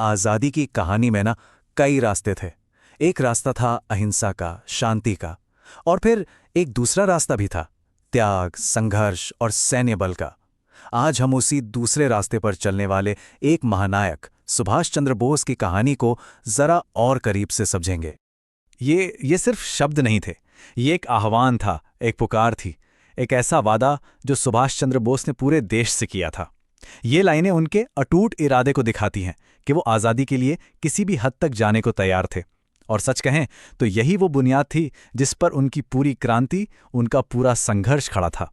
आज़ादी की कहानी में ना कई रास्ते थे। एक रास्ता था अहिंसा का, शांति का, और फिर एक दूसरा रास्ता भी था, त्याग, संघर्ष और सैन्य बल का। आज हम उसी दूसरे रास्ते पर चलने वाले एक महानायक सुभाष चंद्र बोस की कहानी को जरा और करीब से समझेंगे। ये सिर्फ शब्द नहीं थे, ये एक आह्वान था, एक पुकार थी, एक ऐसा वादा जो सुभाष चंद्र बोस ने पूरे देश से किया था। ये लाइनें उनके अटूट इरादे को दिखाती हैं कि वो आज़ादी के लिए किसी भी हद तक जाने को तैयार थे। और सच कहें तो यही वो बुनियाद थी जिस पर उनकी पूरी क्रांति, उनका पूरा संघर्ष खड़ा था।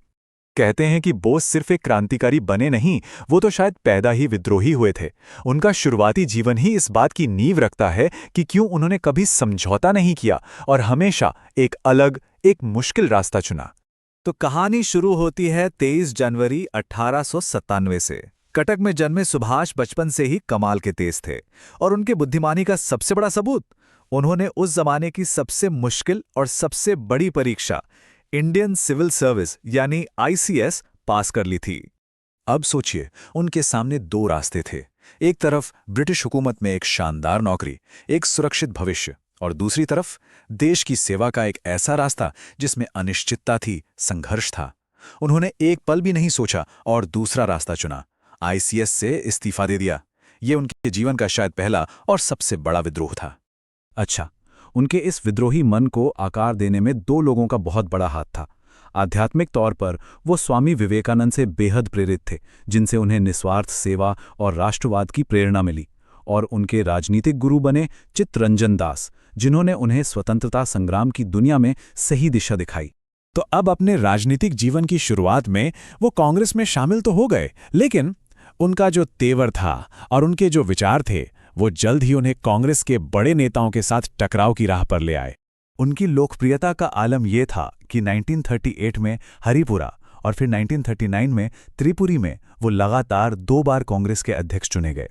कहते हैं कि बोस सिर्फ एक क्रांतिकारी बने नहीं, वो तो शायद पैदा ही विद्रोही हुए थे। उनका शुरुआती जीवन ही इस बात की नींव रखता है कि क्यों उन्होंने कभी समझौता नहीं किया और हमेशा एक अलग, एक मुश्किल रास्ता चुना। तो कहानी शुरू होती है 23 जनवरी 1897 से। कटक में जन्मे सुभाष बचपन से ही कमाल के तेज थे, और उनके बुद्धिमानी का सबसे बड़ा सबूत, उन्होंने उस जमाने की सबसे मुश्किल और सबसे बड़ी परीक्षा इंडियन सिविल सर्विस यानी आईसीएस पास कर ली थी। अब सोचिए, उनके सामने दो रास्ते थे। एक तरफ ब्रिटिश हुकूमत में एक शानदार नौकरी, एक सुरक्षित भविष्य, और दूसरी तरफ देश की सेवा का एक ऐसा रास्ता जिसमें अनिश्चितता थी, संघर्ष था। उन्होंने एक पल भी नहीं सोचा और दूसरा रास्ता चुना, आईसीएस से इस्तीफा दे दिया। ये उनके जीवन का शायद पहला और सबसे बड़ा विद्रोह था। अच्छा, उनके इस विद्रोही मन को आकार देने में दो लोगों का बहुत बड़ा हाथ था। आध्यात्मिक तौर पर वो स्वामी विवेकानंद से बेहद प्रेरित थे, जिनसे उन्हें निस्वार्थ सेवा और राष्ट्रवाद की प्रेरणा मिली। और उनके राजनीतिक गुरु बने चित्तरंजन दास, जिन्होंने उन्हें स्वतंत्रता संग्राम की दुनिया में सही दिशा दिखाई। तो अब अपने राजनीतिक जीवन की शुरुआत में वो कांग्रेस में शामिल तो हो गए, लेकिन उनका जो तेवर था और उनके जो विचार थे, वो जल्द ही उन्हें कांग्रेस के बड़े नेताओं के साथ टकराव की राह पर ले आए। उनकी लोकप्रियता का आलम यह था कि 1938 में हरिपुरा और फिर 1939 में त्रिपुरी में वो लगातार 2 बार कांग्रेस के अध्यक्ष चुने गए।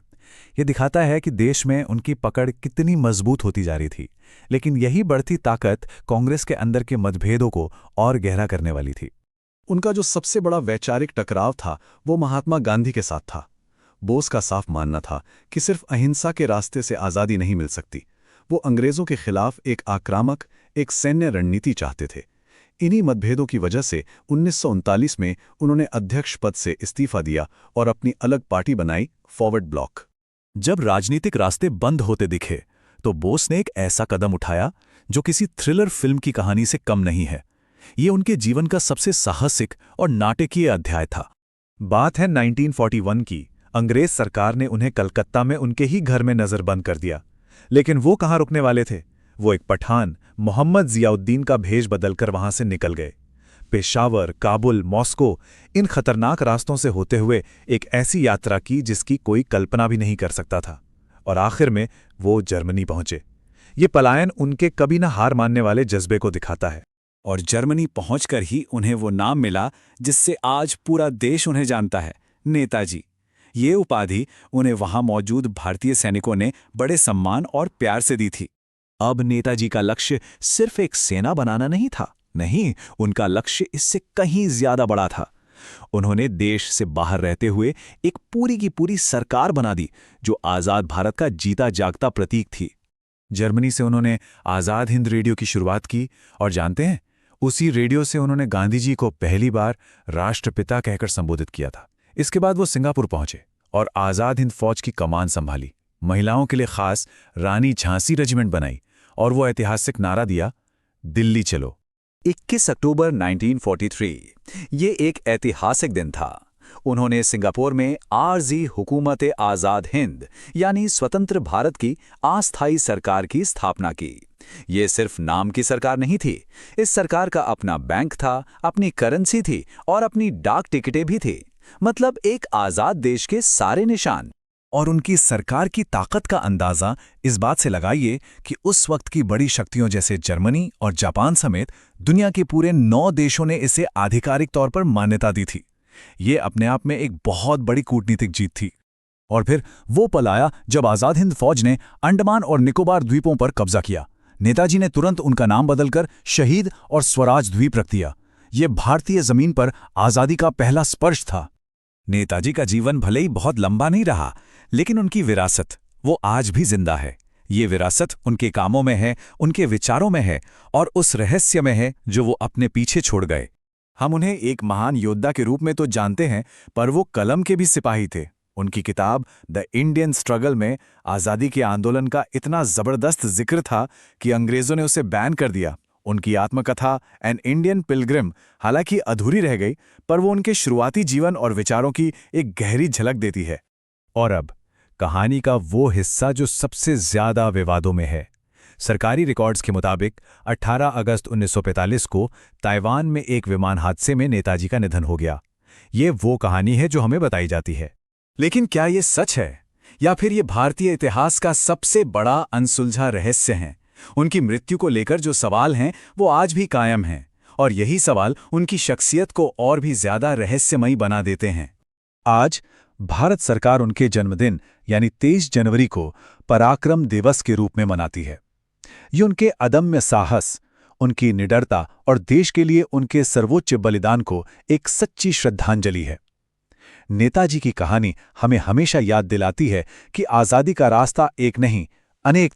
ये दिखाता है कि देश में उनकी पकड़ कितनी मजबूत होती जा रही थी, लेकिन यही बढ़ती ताकत कांग्रेस के अंदर के मतभेदों को और गहरा करने वाली थी। उनका जो सबसे बड़ा वैचारिक टकराव था, वो महात्मा गांधी के साथ था। बोस का साफ मानना था कि सिर्फ अहिंसा के रास्ते से आज़ादी नहीं मिल सकती। वो अंग्रेज़ों के खिलाफ एक आक्रामक, एक सैन्य रणनीति चाहते थे। इन्हीं मतभेदों की वजह से 1939 में उन्होंने अध्यक्ष पद से इस्तीफा दिया और अपनी अलग पार्टी बनाई, फॉरवर्ड ब्लॉक। जब राजनीतिक रास्ते बंद होते दिखे तो बोस ने एक ऐसा कदम उठाया जो किसी थ्रिलर फिल्म की कहानी से कम नहीं है। ये उनके जीवन का सबसे साहसिक और नाटकीय अध्याय था। बात है 1941 की। अंग्रेज सरकार ने उन्हें कलकत्ता में उनके ही घर में नजरबंद कर दिया। लेकिन वो कहाँ रुकने वाले थे? वो एक पठान मोहम्मद जियाउद्दीन का भेष बदलकर वहां से निकल गए। पेशावर, काबुल, मॉस्को, इन खतरनाक रास्तों से होते हुए एक ऐसी यात्रा की जिसकी कोई कल्पना भी नहीं कर सकता था। और आखिर में वो जर्मनी पहुंचे। ये पलायन उनके कभी न हार मानने वाले जज्बे को दिखाता है। और जर्मनी पहुंचकर ही उन्हें वो नाम मिला जिससे आज पूरा देश उन्हें जानता है, नेताजी। ये उपाधि उन्हें वहां मौजूद भारतीय सैनिकों ने बड़े सम्मान और प्यार से दी थी। अब नेताजी का लक्ष्य सिर्फ एक सेना बनाना नहीं था, नहीं, उनका लक्ष्य इससे कहीं ज्यादा बड़ा था। उन्होंने देश से बाहर रहते हुए एक पूरी की पूरी सरकार बना दी जो आजाद भारत का जीता जागता प्रतीक थी। जर्मनी से उन्होंने आजाद हिंद रेडियो की शुरुआत की, और जानते हैं, उसी रेडियो से उन्होंने गांधी जी को पहली बार राष्ट्रपिता कहकर संबोधित किया था। इसके बाद वो सिंगापुर पहुंचे और आजाद हिंद फौज की कमान संभाली। महिलाओं के लिए खास रानी झांसी रेजिमेंट बनाई और वो ऐतिहासिक नारा दिया, दिल्ली चलो। 21 अक्टूबर 1943 ये एक ऐतिहासिक दिन था। उन्होंने सिंगापुर में आरजी हुकूमत आज़ाद हिंद यानी स्वतंत्र भारत की अस्थायी सरकार की स्थापना की। ये सिर्फ नाम की सरकार नहीं थी, इस सरकार का अपना बैंक था, अपनी करेंसी थी और अपनी डाक टिकटें भी थी। मतलब एक आज़ाद देश के सारे निशान। और उनकी सरकार की ताकत का अंदाज़ा इस बात से लगाइए कि उस वक्त की बड़ी शक्तियों जैसे जर्मनी और जापान समेत दुनिया के पूरे 9 देशों ने इसे आधिकारिक तौर पर मान्यता दी थी। ये अपने आप में एक बहुत बड़ी कूटनीतिक जीत थी। और फिर वो पल आया जब आज़ाद हिंद फौज ने अंडमान और निकोबार द्वीपों पर कब्जा किया। नेताजी ने तुरंत उनका नाम बदलकर शहीद और स्वराज द्वीप रख दिया। ये भारतीय जमीन पर आज़ादी का पहला स्पर्श था। नेताजी का जीवन भले ही बहुत लंबा नहीं रहा, लेकिन उनकी विरासत, वो आज भी जिंदा है। ये विरासत उनके कामों में है, उनके विचारों में है और उस रहस्य में है जो वो अपने पीछे छोड़ गए। हम उन्हें एक महान योद्धा के रूप में तो जानते हैं, पर वो कलम के भी सिपाही थे। उनकी किताब द इंडियन स्ट्रगल में आज़ादी के आंदोलन का इतना ज़बरदस्त जिक्र था कि अंग्रेज़ों ने उसे बैन कर दिया। उनकी आत्मकथा एन इंडियन पिलग्रिम हालांकि अधूरी रह गई, पर वो उनके शुरुआती जीवन और विचारों की एक गहरी झलक देती है। और अब कहानी का वो हिस्सा जो सबसे ज्यादा विवादों में है। सरकारी रिकॉर्ड्स के मुताबिक 18 अगस्त 1945 को ताइवान में एक विमान हादसे में नेताजी का निधन हो गया। ये वो कहानी है जो हमें बताई जाती है। लेकिन क्या ये सच है, या फिर ये भारतीय इतिहास का सबसे बड़ा अनसुलझा रहस्य है? उनकी मृत्यु को लेकर जो सवाल हैं वो आज भी कायम हैं, और यही सवाल उनकी शख्सियत को और भी ज्यादा रहस्यमयी बना देते हैं। आज भारत सरकार उनके जन्मदिन यानी 23 जनवरी को पराक्रम दिवस के रूप में मनाती है। ये उनके अदम्य साहस, उनकी निडरता और देश के लिए उनके सर्वोच्च बलिदान को एक सच्ची श्रद्धांजलि है। नेताजी की कहानी हमें हमेशा याद दिलाती है कि आज़ादी का रास्ता एक नहीं, अनेक थे।